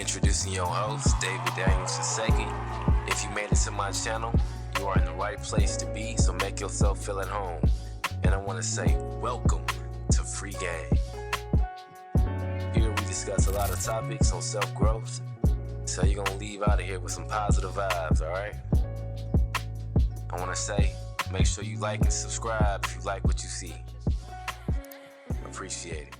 Introducing your host, David Daniel Saseki. If you made it to my channel, you are in the right place to be, so make yourself feel at home. And I want to say, welcome to Free Game. Here we discuss a lot of topics on self-growth, so you're going to leave out of here with some positive vibes, alright? I want to say, make sure you like and subscribe if you like what you see. Appreciate it.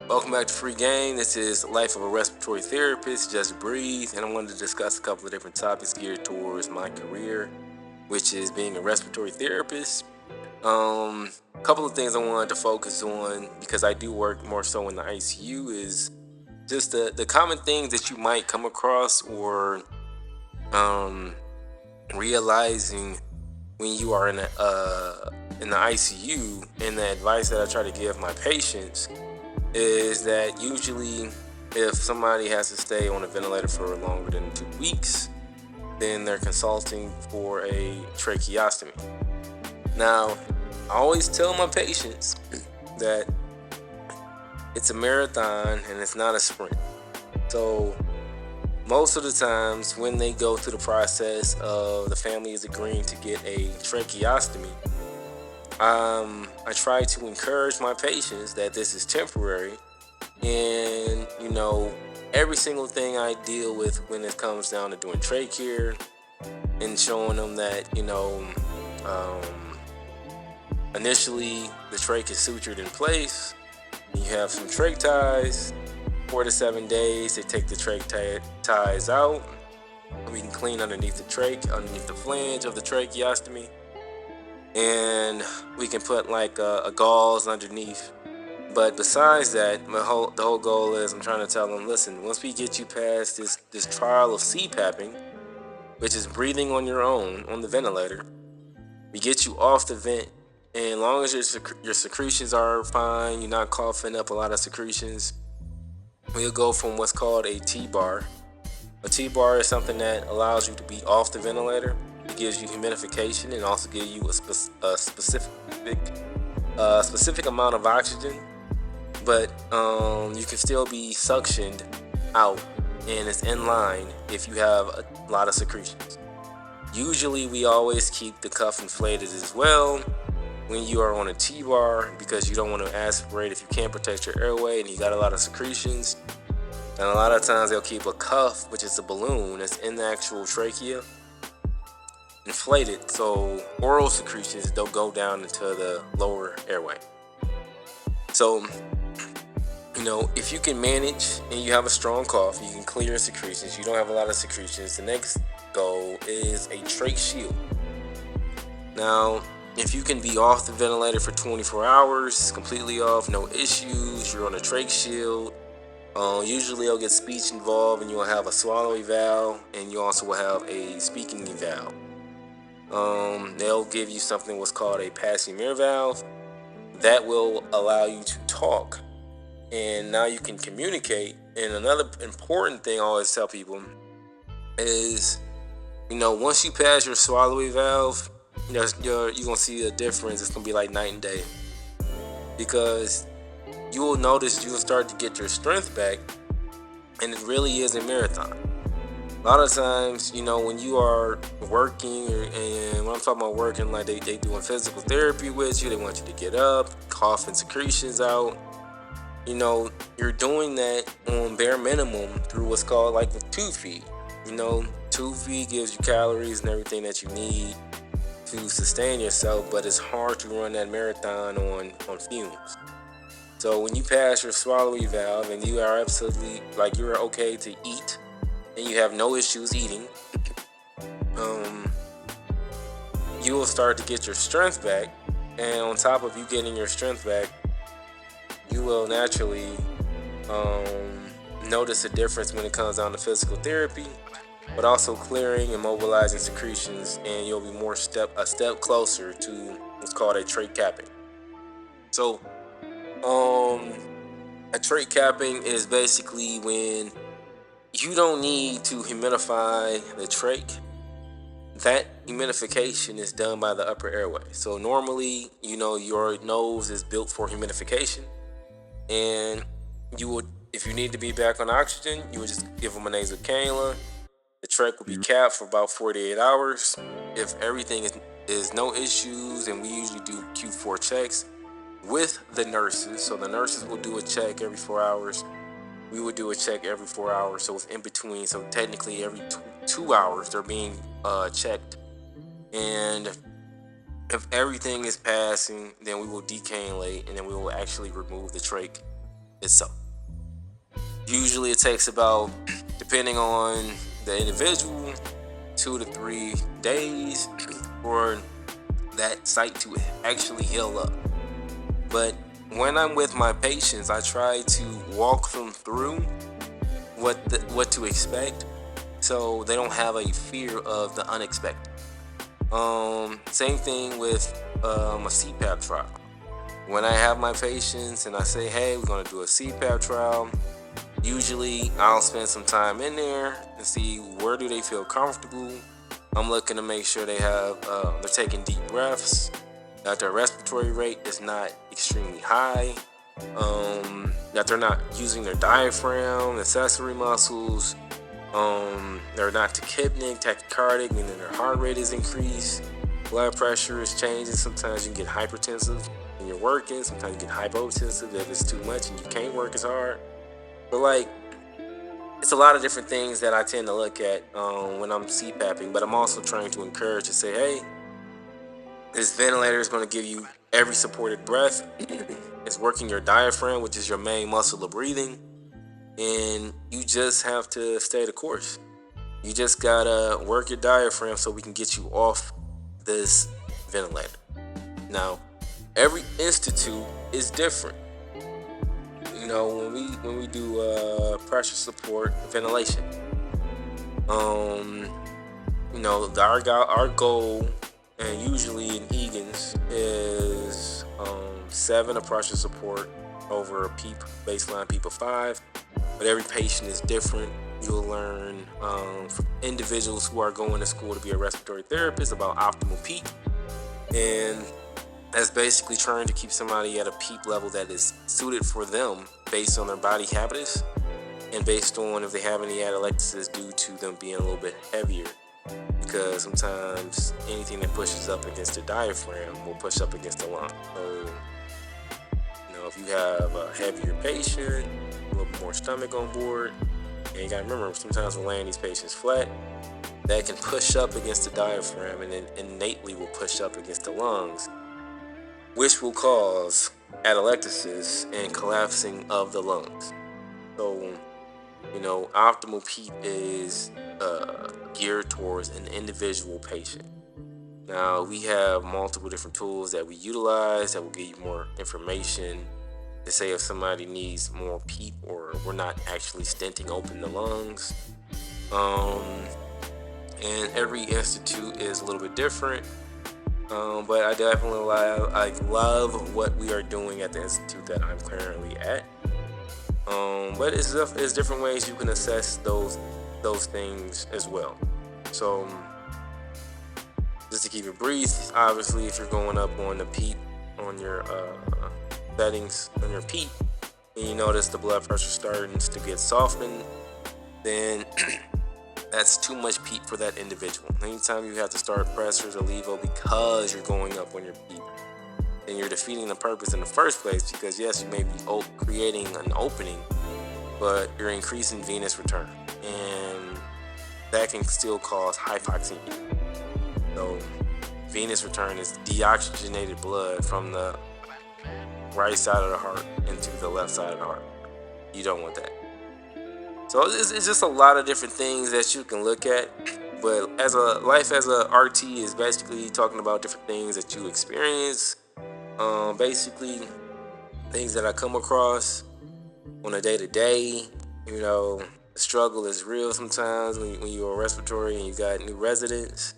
Welcome back to Free Game. This is Life of a Respiratory Therapist, Just Breathe, and I wanted to discuss a couple of different topics geared towards my career, which is being a respiratory therapist. A couple of things I wanted to focus on, because I do work more so in the ICU, is just the common things that you might come across or realizing when you are in the ICU. And the advice that I try to give my patients is that usually if somebody has to stay on a ventilator for longer than 2 weeks, then they're consulting for a tracheostomy. Now, I always tell my patients that it's a marathon and it's not a sprint. So most of the times when they go through the process of the family is agreeing to get a tracheostomy, I try to encourage my patients that this is temporary, and every single thing I deal with when it comes down to doing trach care and showing them that initially the trach is sutured in place. You have some trach ties. 4 to 7 days, they take the trach ties out. We can clean underneath the trach, underneath the flange of the tracheostomy. And we can put like a gauze underneath. But besides that, the whole goal is, I'm trying to tell them, listen, once we get you past this trial of CPAPing, which is breathing on your own on the ventilator, we get you off the vent, and as long as your secretions are fine, you're not coughing up a lot of secretions, we'll go from what's called a T-bar. A T-bar is something that allows you to be off the ventilator. It gives you humidification and also gives you a specific amount of oxygen, but you can still be suctioned out, and it's in line if you have a lot of secretions. Usually we always keep the cuff inflated as well when you are on a T-bar, because you don't want to aspirate if you can't protect your airway and you got a lot of secretions. And a lot of times they'll keep a cuff, which is a balloon that's in the actual trachea, inflated, so oral secretions don't go down into the lower airway. So, if you can manage and you have a strong cough, you can clear secretions, you don't have a lot of secretions, the next goal is a trach shield. Now, if you can be off the ventilator for 24 hours, completely off, no issues, you're on a trach shield, usually you'll get speech involved, and you'll have a swallow eval, and you also will have a speaking eval. They'll give you something what's called a passing ear valve that will allow you to talk, and now you can communicate. And another important thing I always tell people is, once you pass your swallow valve, you're gonna see a difference. It's gonna be like night and day, because you will notice you'll start to get your strength back, and it really is a marathon. A lot of times, when you are working, and when I'm talking about working, like they doing physical therapy with you, they want you to get up, coughing secretions out. You're doing that on bare minimum through what's called like the tube feed. Tube feed gives you calories and everything that you need to sustain yourself, but it's hard to run that marathon on fumes. So when you pass your swallow valve and you are absolutely, like, you're okay to eat, and you have no issues eating, you will start to get your strength back. And on top of you getting your strength back, you will naturally notice a difference when it comes down to physical therapy, but also clearing and mobilizing secretions, and you'll be a step closer to what's called a trach capping. So a trach capping is basically when you don't need to humidify the trach. That humidification is done by the upper airway. So normally, your nose is built for humidification, and you would, if you need to be back on oxygen, you would just give them a nasal cannula. The trach will be capped for about 48 hours. If everything is no issues, and we usually do Q4 checks with the nurses. So the nurses will do a check every 4 hours. We would do a check every 4 hours. So it's in between. So technically every 2 hours they're being checked. And if everything is passing, then we will decannulate, and then we will actually remove the trach itself. Usually it takes about, depending on the individual, 2 to 3 days for that site to actually heal up. But when I'm with my patients, I try to walk them through what to expect, so they don't have a fear of the unexpected. Same thing with a CPAP trial. When I have my patients and I say, hey, we're going to do a CPAP trial, usually I'll spend some time in there and see where do they feel comfortable. I'm looking to make sure they're taking deep breaths, that their respiratory rate is not extremely high, that they're not using their diaphragm, accessory muscles, they're not tachypnic, tachycardic, meaning their heart rate is increased, blood pressure is changing. Sometimes you can get hypertensive when you're working, sometimes you get hypotensive if it's too much and you can't work as hard. But it's a lot of different things that I tend to look at when I'm CPAPing, but I'm also trying to encourage to say, hey, this ventilator is going to give you every supported breath. It's working your diaphragm, which is your main muscle of breathing, and you just have to stay the course. You just gotta work your diaphragm so we can get you off this ventilator. Now, every institute is different. You know, when we do pressure support ventilation, our goal, and usually in Egan's, is 7 of pressure support over a PEEP, baseline PEEP of 5. But every patient is different. You'll learn from individuals who are going to school to be a respiratory therapist about optimal PEEP, and that's basically trying to keep somebody at a PEEP level that is suited for them based on their body habitus and based on if they have any atelectasis due to them being a little bit heavier, because sometimes anything that pushes up against the diaphragm will push up against the lung. So, if you have a heavier patient, a little bit more stomach on board, and you gotta remember, sometimes we're laying these patients flat, that can push up against the diaphragm and then innately will push up against the lungs, which will cause atelectasis and collapsing of the lungs. So, optimal PEEP is geared towards an individual patient. Now, we have multiple different tools that we utilize that will give you more information to say if somebody needs more PEEP or we're not actually stenting open the lungs. And every institute is a little bit different. But I definitely love what we are doing at the institute that I'm currently at. But it's different ways you can assess those things as well. So, just to keep it brief, obviously, if you're going up on the PEEP, on your settings on your PEEP, and you notice the blood pressure starting to get softened, then that's too much PEEP for that individual. Anytime you have to start pressors or levo because you're going up on your PEEP, then you're defeating the purpose in the first place, because yes, you may be creating an opening, but you're increasing venous return, and that can still cause hypoxemia. So venous return is deoxygenated blood from the right side of the heart into the left side of the heart. You don't want that. So it's just a lot of different things that you can look at. But life as a RT is basically talking about different things that you experience. Basically, things that I come across on a day-to-day. The struggle is real sometimes when you're a respiratory and you got new residents.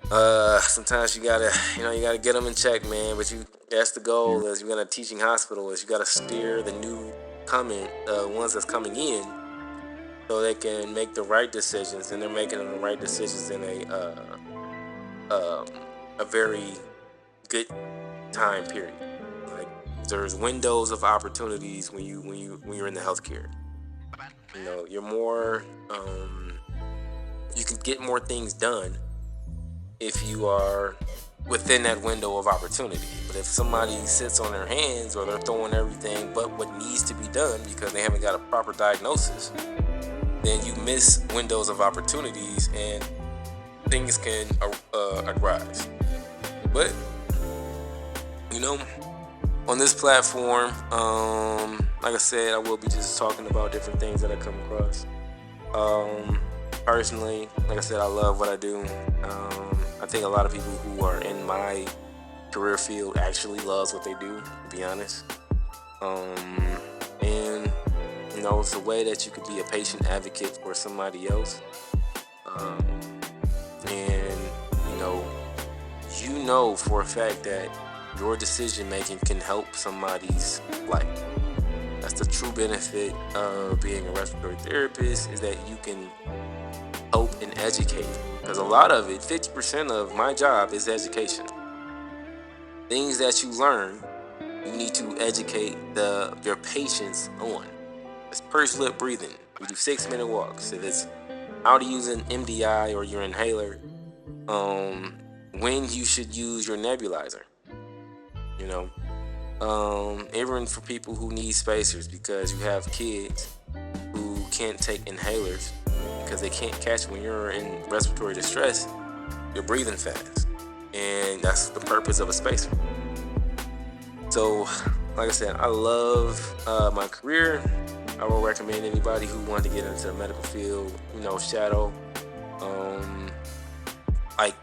Sometimes you gotta get them in check, man. But that's the goal. As you're in a teaching hospital, is you gotta steer the new ones that's coming in, so they can make the right decisions, and they're making the right decisions in a very good time period. Like, There's windows of opportunities when you're in the healthcare. You're more you can get more things done if you are within that window of opportunity. But if somebody sits on their hands, or they're throwing everything but what needs to be done because they haven't got a proper diagnosis, then you miss windows of opportunities and things can arise. But on this platform, like I said, I will be just talking about different things that I come across. Personally, like I said, I love what I do. I think a lot of people who are in my career field actually loves what they do, to be honest. And it's a way that you could be a patient advocate for somebody else. And for a fact that your decision making can help somebody's life. That's the true benefit of being a respiratory therapist, is that you can help and educate. Because a lot of it, 50% of my job is education. Things that you learn, you need to educate your patients on. It's pursed lip breathing. We do 6-minute walks. If it's how to use an MDI or your inhaler, when you should use your nebulizer. Even for people who need spacers, because you have kids who can't take inhalers because they can't catch when you're in respiratory distress. You're breathing fast, and that's the purpose of a spacer. So, like I said, I love my career. I will recommend anybody who wanted to get into the medical field, shadow.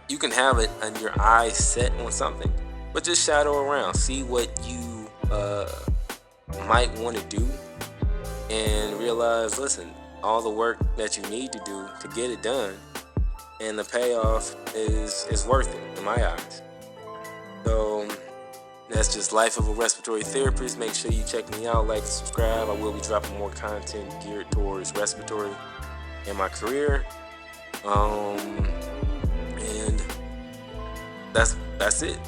You can have it and your eyes set on something, but just shadow around. See what you might want to do, and realize, listen, all the work that you need to do to get it done, and the payoff is worth it in my eyes. So that's just life of a respiratory therapist. Make sure you check me out, like and subscribe. I will be dropping more content geared towards respiratory and my career. And that's it.